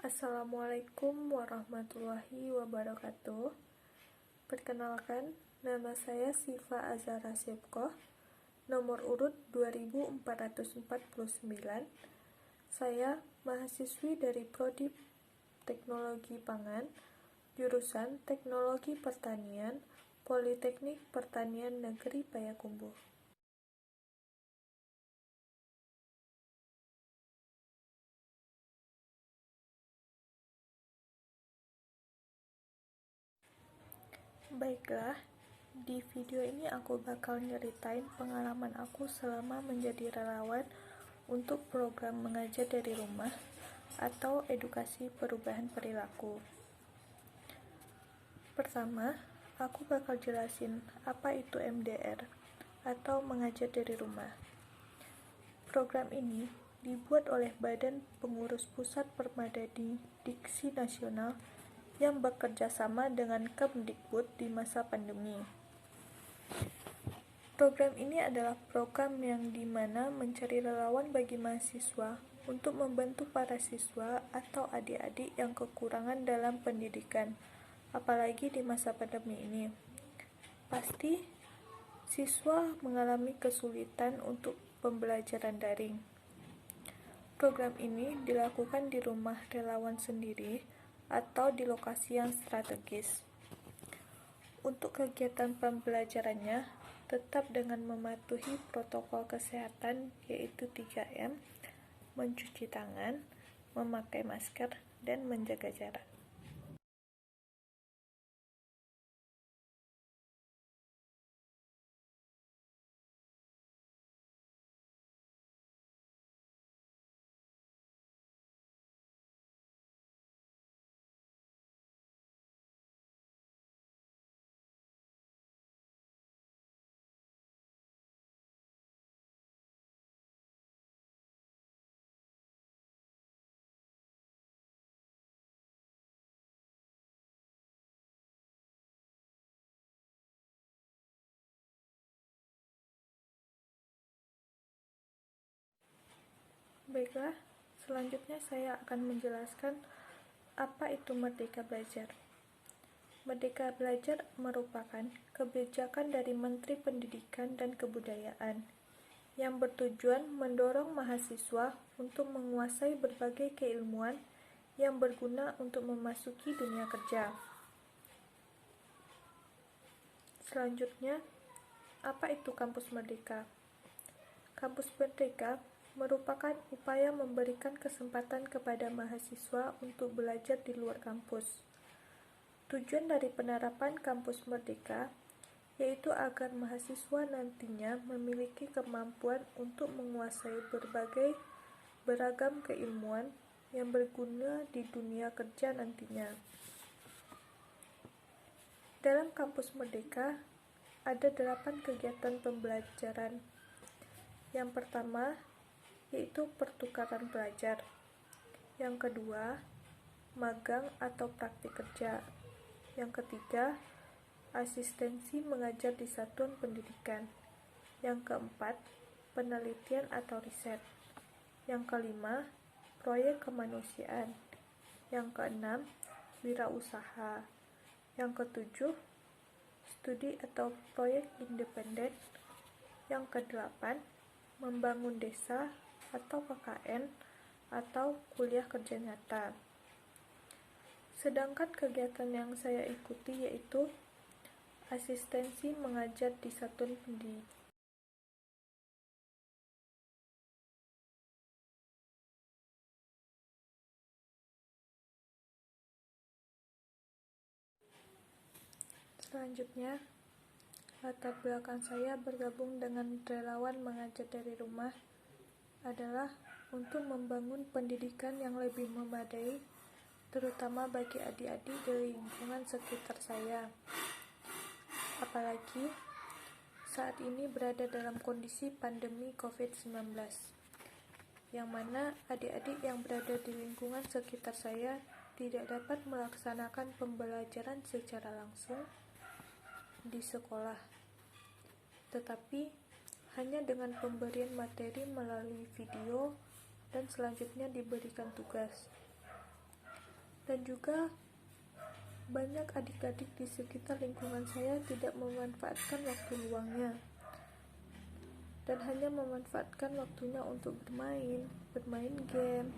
Assalamualaikum warahmatullahi wabarakatuh. Perkenalkan, nama saya Siva Azhara Syepkoh, nomor urut 2449. Saya mahasiswi dari Prodi Teknologi Pangan, jurusan Teknologi Pertanian, Politeknik Pertanian Negeri Payakumbuh. Baiklah, di video ini aku bakal nyeritain pengalaman aku selama menjadi relawan untuk program mengajar dari rumah atau edukasi perubahan perilaku. Pertama, aku bakal jelasin apa itu MDR atau mengajar dari rumah. Program ini dibuat oleh Badan Pengurus Pusat Permadani Diksi Nasional yang bekerja sama dengan Kemdikbud di masa pandemi. Program ini adalah program yang dimana mencari relawan bagi mahasiswa untuk membantu para siswa atau adik-adik yang kekurangan dalam pendidikan, apalagi di masa pandemi ini. Pasti siswa mengalami kesulitan untuk pembelajaran daring. Program ini dilakukan di rumah relawan sendiri atau di lokasi yang strategis. Untuk kegiatan pembelajarannya, tetap dengan mematuhi protokol kesehatan yaitu 3M, mencuci tangan, memakai masker, dan menjaga jarak. Baiklah, selanjutnya saya akan menjelaskan apa itu Merdeka Belajar. Merdeka Belajar merupakan kebijakan dari Menteri Pendidikan dan Kebudayaan yang bertujuan mendorong mahasiswa untuk menguasai berbagai keilmuan yang berguna untuk memasuki dunia kerja. Selanjutnya, apa itu Kampus Merdeka? Kampus Merdeka merupakan upaya memberikan kesempatan kepada mahasiswa untuk belajar di luar kampus. Tujuan dari penerapan Kampus Merdeka yaitu agar mahasiswa nantinya memiliki kemampuan untuk menguasai beragam keilmuan yang berguna di dunia kerja nantinya. Dalam Kampus Merdeka ada 8 kegiatan pembelajaran. Yang pertama yaitu pertukaran pelajar. Yang kedua, magang atau praktik kerja. Yang ketiga, asistensi mengajar di satuan pendidikan. Yang keempat, penelitian atau riset. Yang kelima, proyek kemanusiaan. Yang keenam, wirausaha. Yang ketujuh, studi atau proyek independen. Yang kedelapan, membangun desa atau KKN atau kuliah kerja nyata. Sedangkan kegiatan yang saya ikuti yaitu asistensi mengajar di satuan pendidikan. Selanjutnya, latar belakang saya bergabung dengan relawan mengajar dari rumah adalah untuk membangun pendidikan yang lebih memadai, terutama bagi adik-adik di lingkungan sekitar saya. Apalagi saat ini berada dalam kondisi pandemi COVID-19, yang mana adik-adik yang berada di lingkungan sekitar saya tidak dapat melaksanakan pembelajaran secara langsung di sekolah, tetapi hanya dengan pemberian materi melalui video dan selanjutnya diberikan tugas. Dan juga banyak adik-adik di sekitar lingkungan saya tidak memanfaatkan waktu luangnya dan hanya memanfaatkan waktunya untuk bermain game.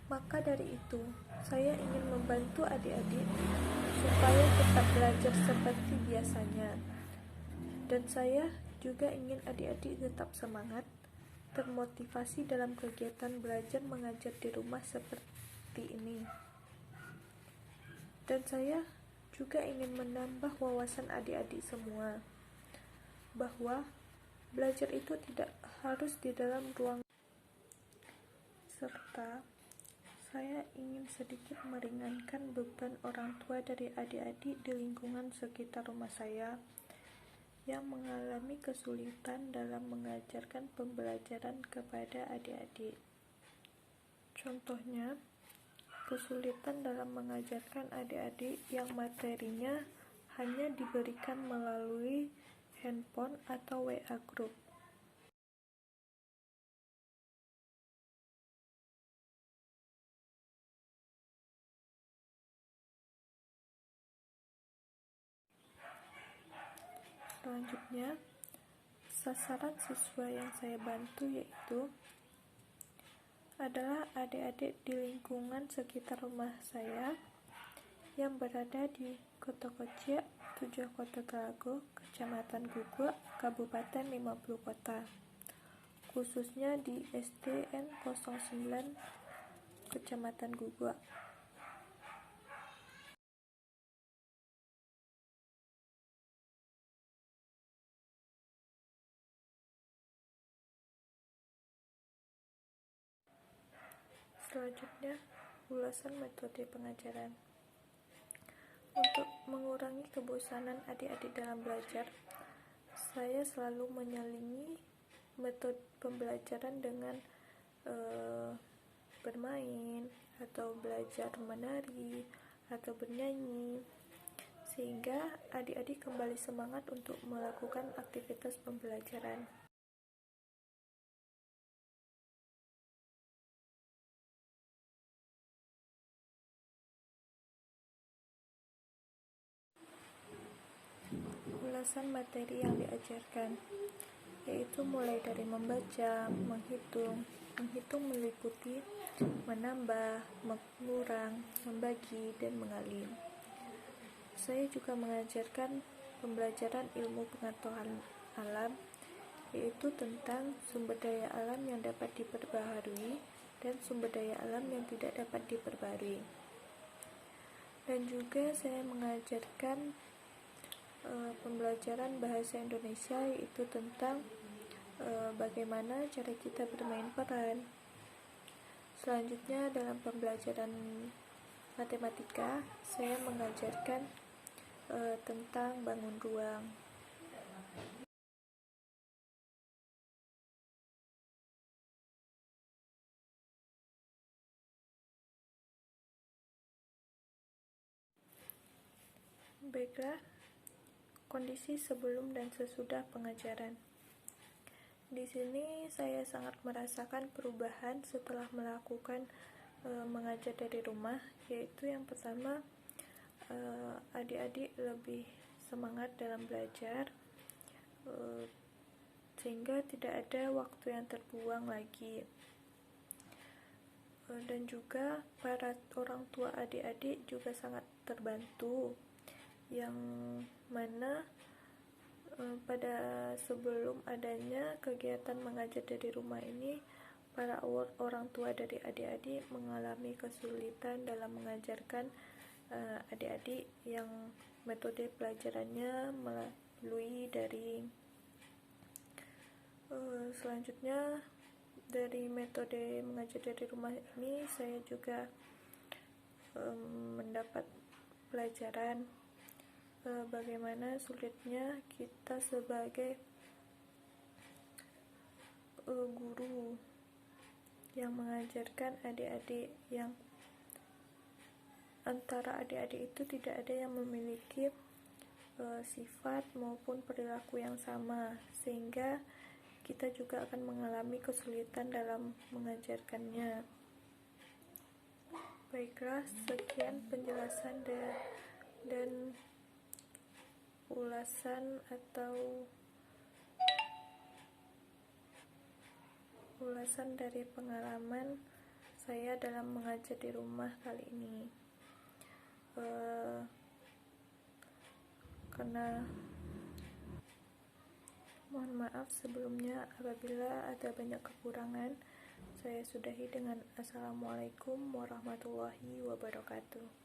Maka dari itu, saya ingin membantu adik-adik supaya tetap belajar seperti biasanya. Dan saya juga ingin adik-adik tetap semangat, termotivasi dalam kegiatan belajar mengajar di rumah seperti ini. Dan saya juga ingin menambah wawasan adik-adik semua bahwa belajar itu tidak harus di dalam ruang, serta saya ingin sedikit meringankan beban orang tua dari adik-adik di lingkungan sekitar rumah saya yang mengalami kesulitan dalam mengajarkan pembelajaran kepada adik-adik. Contohnya, kesulitan dalam mengajarkan adik-adik yang materinya hanya diberikan melalui handphone atau WA group. Selanjutnya, sasaran siswa yang saya bantu yaitu adalah adik-adik di lingkungan sekitar rumah saya yang berada di Kota Kociak, 7 Kota Telago, Kecamatan Guguk, Kabupaten 50 Kota, khususnya di SDN 09 Kecamatan Guguk. Selanjutnya, ulasan metode pengajaran. Untuk mengurangi kebosanan adik-adik dalam belajar, saya selalu menyelingi metode pembelajaran dengan bermain atau belajar menari atau bernyanyi, sehingga adik-adik kembali semangat untuk melakukan aktivitas pembelajaran. Ulasan materi yang diajarkan yaitu mulai dari membaca, menghitung meliputi, menambah, mengurang, membagi, dan mengalih. Saya juga mengajarkan pembelajaran ilmu pengetahuan alam, yaitu tentang sumber daya alam yang dapat diperbaharui dan sumber daya alam yang tidak dapat diperbaharui. Dan juga saya mengajarkan pembelajaran bahasa Indonesia, yaitu tentang bagaimana cara kita bermain peran. Selanjutnya, dalam pembelajaran matematika, saya mengajarkan tentang bangun ruang. Baiklah, kondisi sebelum dan sesudah pengajaran. Di sini saya sangat merasakan perubahan setelah melakukan mengajar dari rumah, yaitu yang pertama, adik-adik lebih semangat dalam belajar, sehingga tidak ada waktu yang terbuang lagi. Dan juga para orang tua adik-adik juga sangat terbantu, yang mana pada sebelum adanya kegiatan mengajar dari rumah ini, para orang tua dari adik-adik mengalami kesulitan dalam mengajarkan adik-adik yang metode pelajarannya melalui daring. Selanjutnya, dari metode mengajar dari rumah ini saya juga mendapat pelajaran bagaimana sulitnya kita sebagai guru yang mengajarkan adik-adik, yang antara adik-adik itu tidak ada yang memiliki sifat maupun perilaku yang sama, sehingga kita juga akan mengalami kesulitan dalam mengajarkannya. Baiklah, sekian penjelasan dan ulasan dari pengalaman saya dalam mengajar di rumah kali ini. Karena mohon maaf sebelumnya apabila ada banyak kekurangan. Saya sudahi dengan Assalamualaikum warahmatullahi wabarakatuh.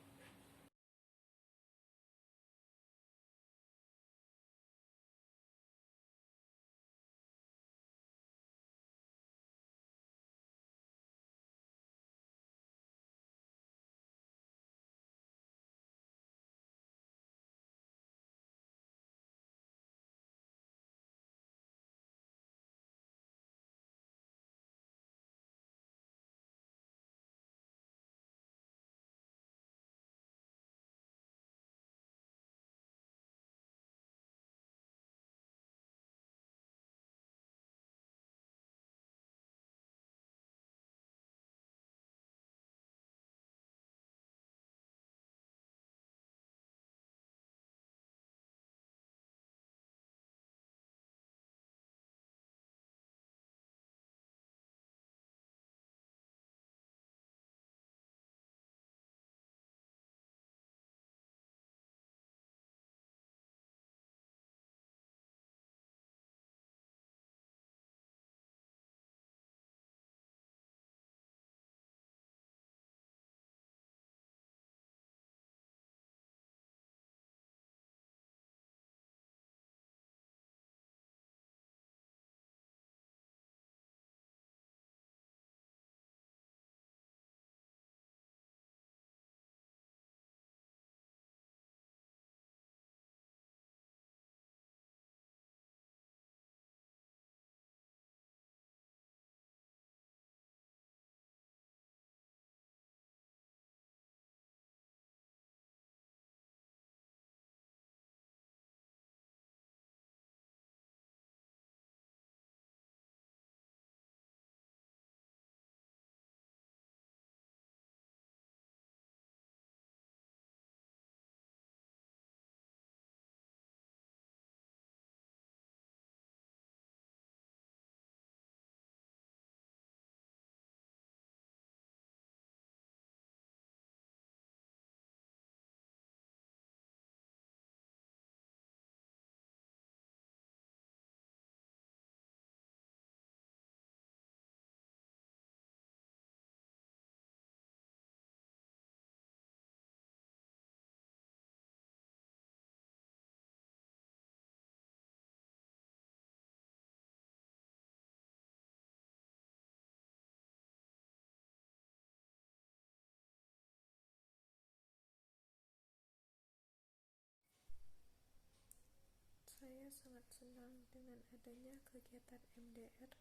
Saya sangat senang dengan adanya kegiatan MDR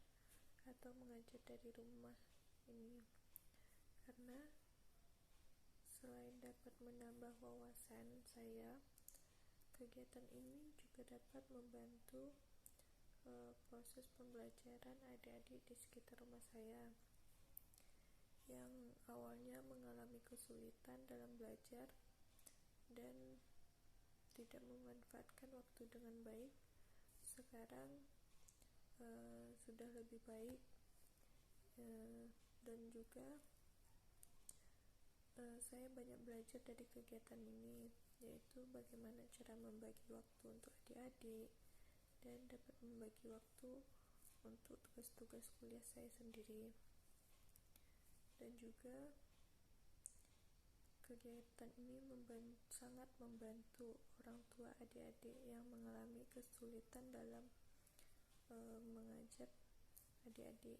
atau mengajar dari rumah ini, karena selain dapat menambah wawasan saya, kegiatan ini juga dapat membantu proses pembelajaran adik-adik di sekitar rumah saya yang awalnya mengalami kesulitan dalam belajar dan tidak memanfaatkan waktu dengan baik. Sekarang sudah lebih baik, dan juga saya banyak belajar dari kegiatan ini, yaitu bagaimana cara membagi waktu untuk adik-adik dan dapat membagi waktu untuk tugas-tugas kuliah saya sendiri. Dan juga kegiatan ini sangat membantu orang tua adik-adik yang mengalami kesulitan dalam mengajar adik-adik.